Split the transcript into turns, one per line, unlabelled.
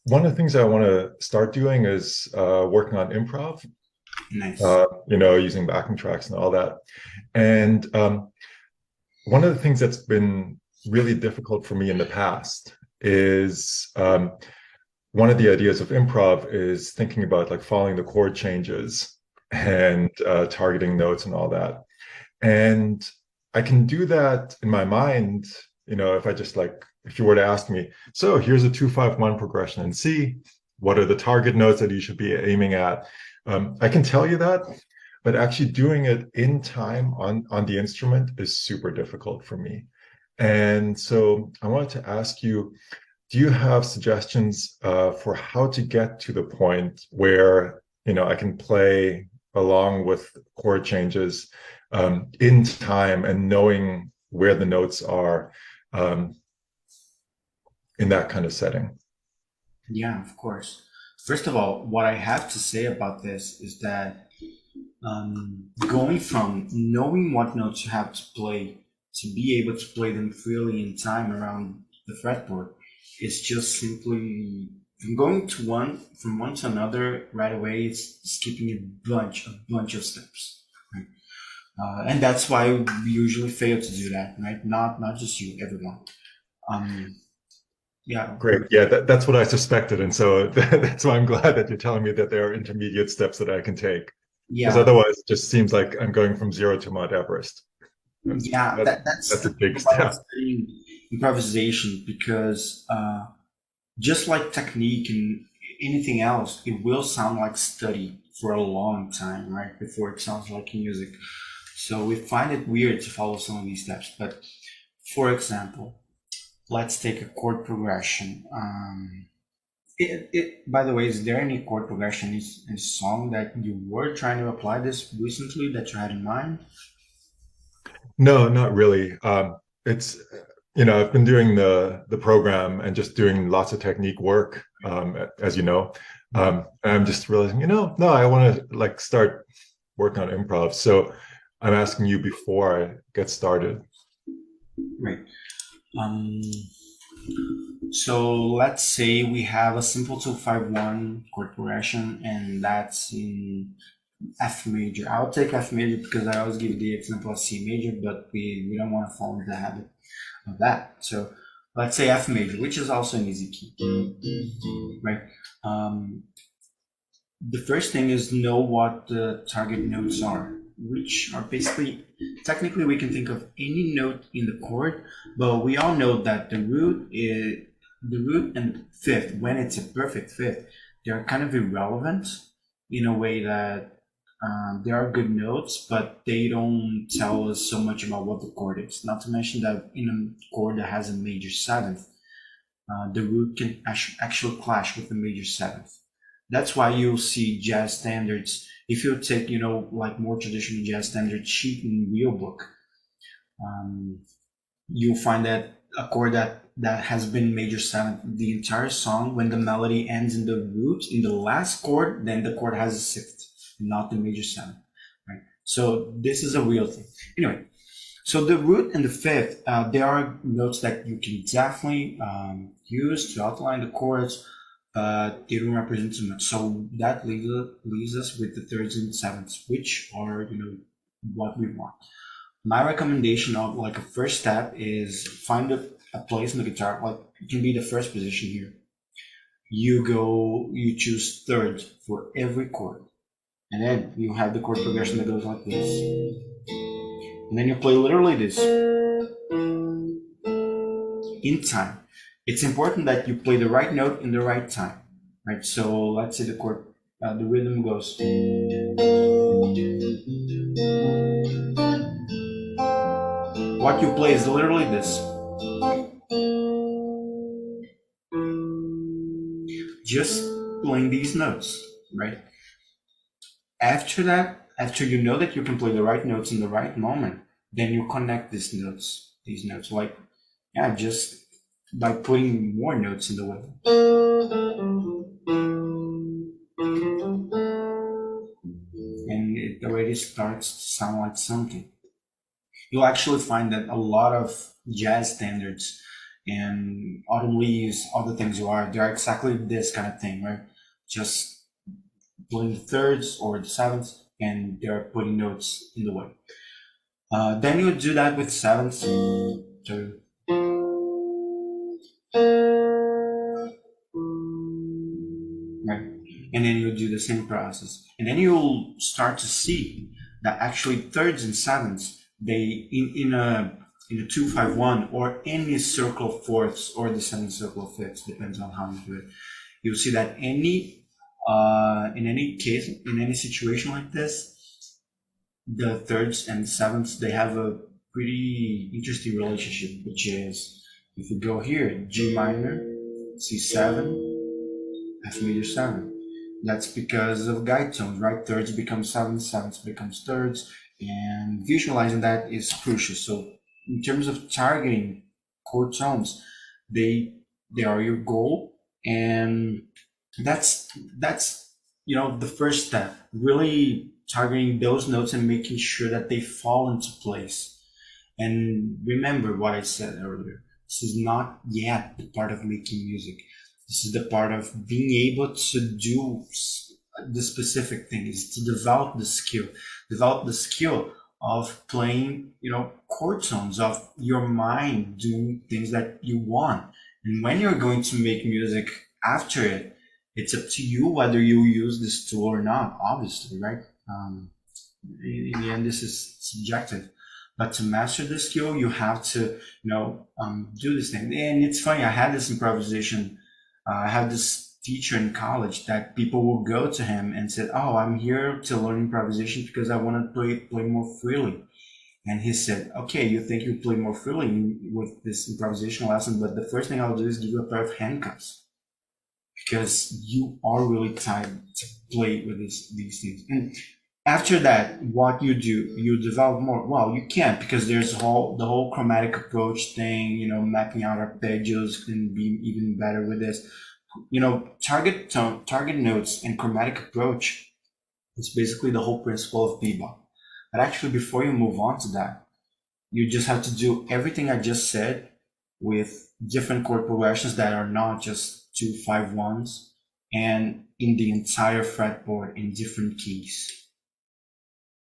one of the things I want to start doing is working on improv,
Nice.
using backing tracks and all that. And one of the things that's been really difficult for me in the past is one of the ideas of improv is thinking about like following the chord changes and targeting notes and all that. And I can do that in my mind, if I just like, if you were to ask me, so here's a 2-5-1 progression in C, what are the target notes that you should be aiming at? I can tell you that, but actually doing it in time on the instrument is super difficult for me. And so I wanted to ask you, do you have suggestions for how to get to the point where, I can play along with chord changes in time and knowing where the notes are um, in that kind of setting?
Yeah, of course. First of all, what I have to say about this is that going from knowing what notes you have to play to be able to play them freely in time around the fretboard is just simply from going to from one to another right away. It's skipping a bunch of steps, right? And that's why we usually fail to do that, right? Not just you, everyone. Um, yeah,
Great. Yeah, that's what I suspected. And so that's why I'm glad that you're telling me that there are intermediate steps that I can take. Because
yeah.
otherwise, it just seems like I'm going from zero to Mount Everest. And
Yeah,
that,
that's
that's
the
a
thing
big
about
step.
studying improvisation because just like technique and anything else, it will sound like study for a long time, right? Before it sounds like music. So we find it weird to follow some of these steps. But for example, let's take a chord progression. By the way, is there any chord progression in song that you were trying to apply this recently that you had in mind?
No, not really. It's I've been doing the program and just doing lots of technique work, as you know. And I'm just realizing, no, I want to like start working on improv. So I'm asking you before I get started.
Right. Um, So let's say we have a simple 2-5-1 chord progression, and that's in F major. I'll take F major because I always give the example of C major, but we don't want to fall into the habit of that. So let's say F major, which is also an easy key, right? Um, the first thing is know what the target notes are, which are basically, technically we can think of any note in the chord, but we all know that the root and the fifth, when it's a perfect fifth, they're kind of irrelevant in a way that they are good notes, but they don't tell us so much about what the chord is. Not to mention that in a chord that has a major seventh, the root can actually clash with the major seventh. That's why you'll see jazz standards. If you take, like more traditional jazz standard sheet in real book, um, you'll find that a chord that has been major seventh the entire song, when the melody ends in the root, in the last chord, then the chord has a sixth, not the major seventh, right? So this is a real thing. Anyway, so the root and the fifth, there are notes that you can definitely use to outline the chords, but they don't represent too much. So that leaves us with the thirds and sevenths, which are what we want. My recommendation of like a first step is find a place in the guitar, like it can be the first position here. You choose third for every chord, and then you have the chord progression that goes like this, and then you play literally this in time. It's important that you play the right note in the right time, right? So let's say the rhythm goes. What you play is literally this. Just playing these notes, right? After that, after you know that you can play the right notes in the right moment, then you connect these notes, like, yeah, just by putting more notes in the way. And it already starts to sound like something. You'll actually find that a lot of jazz standards and autumn leaves, all the things they're exactly this kind of thing, right? Just playing the thirds or the sevenths, and they're putting notes in the way. Then you do that with sevenths. So, right? And then you'll do the same process. And then you'll start to see that actually thirds and sevenths, they in a 2-5-1 or any circle of fourths or the semicircle of fifths, depends on how you do it. You'll see that in any case, in any situation like this, the thirds and sevenths, they have a pretty interesting relationship, which is, if we go here, G minor, C7, F major 7. That's because of guide tones, right? Thirds become sevenths, sevenths becomes thirds, and visualizing that is crucial. So in terms of targeting chord tones, they are your goal, and that's the first step, really targeting those notes and making sure that they fall into place. And remember what I said earlier, this is not yet the part of making music. This is the part of being able to do the specific thing, is to develop the skill of playing, chord tones, of your mind doing things that you want. And when you're going to make music after it, it's up to you whether you use this tool or not, obviously, right? In the end, this is subjective. But to master the skill, you have to, do this thing. And it's funny, I had this improvisation. I had this teacher in college that people will go to him and said, "Oh, I'm here to learn improvisation because I want to play more freely." And he said, "Okay, you think you play more freely with this improvisation lesson, but the first thing I'll do is give you a pair of handcuffs, because you are really tied to play with these things." And after that, what you do, you develop more. Well, you can't, because there's the whole chromatic approach thing, mapping out arpeggios can be even better with this. Target notes and chromatic approach is basically the whole principle of bebop. But actually, before you move on to that, you just have to do everything I just said with different chord progressions that are not just 2-5-1s, and in the entire fretboard in different keys.